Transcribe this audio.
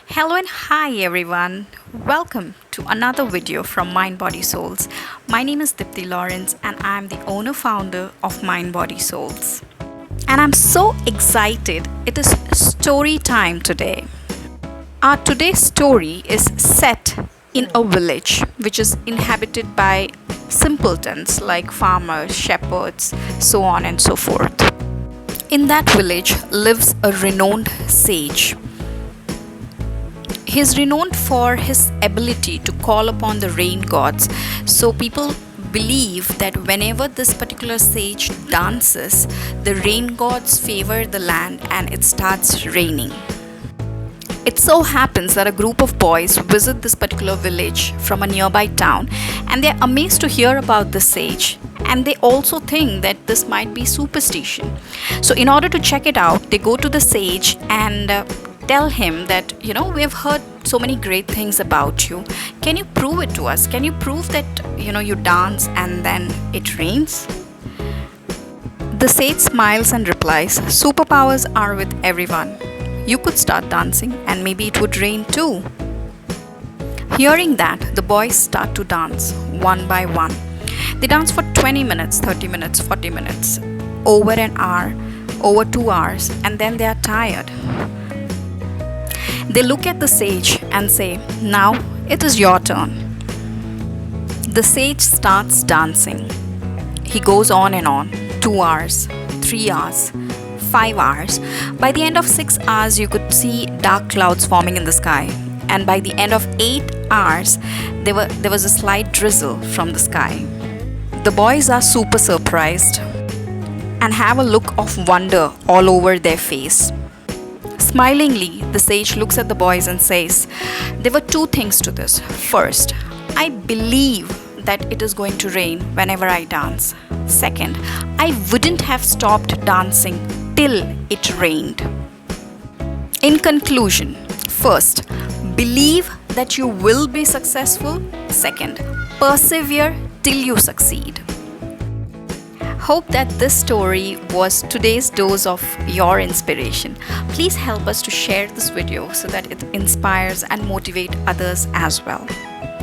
Hello and hi everyone. Welcome to another video from Mind Body Souls. My name is Diptii Lawreince and I am the owner founder of Mind Body Souls. And I'm so excited. It is story time today. Our today's story is set in a village which is inhabited by simpletons like farmers, shepherds, so on and so forth. In that village lives a renowned sage. He is renowned for his ability to call upon the rain gods. So people believe that whenever this particular sage dances, the rain gods favor the land and it starts raining. It so happens that a group of boys visit this particular village from a nearby town and they're amazed to hear about the sage, and they also think that this might be superstition. So in order to check it out, they go to the sage and tell him that, we have heard so many great things about you. Can you prove it to us? Can you prove that, you dance and then it rains? The sage smiles and replies, superpowers are with everyone. You could start dancing and maybe it would rain too. Hearing that, the boys start to dance one by one. They dance for 20 minutes, 30 minutes, 40 minutes, over an hour, over 2 hours, and then they are tired. They look at the sage and say, now it is your turn. The sage starts dancing. He goes on and on, 2 hours, 3 hours, 5 hours. By the end of 6 hours, you could see dark clouds forming in the sky. And by the end of 8 hours, there was a slight drizzle from the sky. The boys are super surprised and have a look of wonder all over their face. Smilingly, the sage looks at the boys and says, there were two things to this. First, I believe that it is going to rain whenever I dance. Second, I wouldn't have stopped dancing till it rained. In conclusion, first, believe that you will be successful. Second, persevere till you succeed. Hope that this story was today's dose of your inspiration. Please help us to share this video so that it inspires and motivates others as well.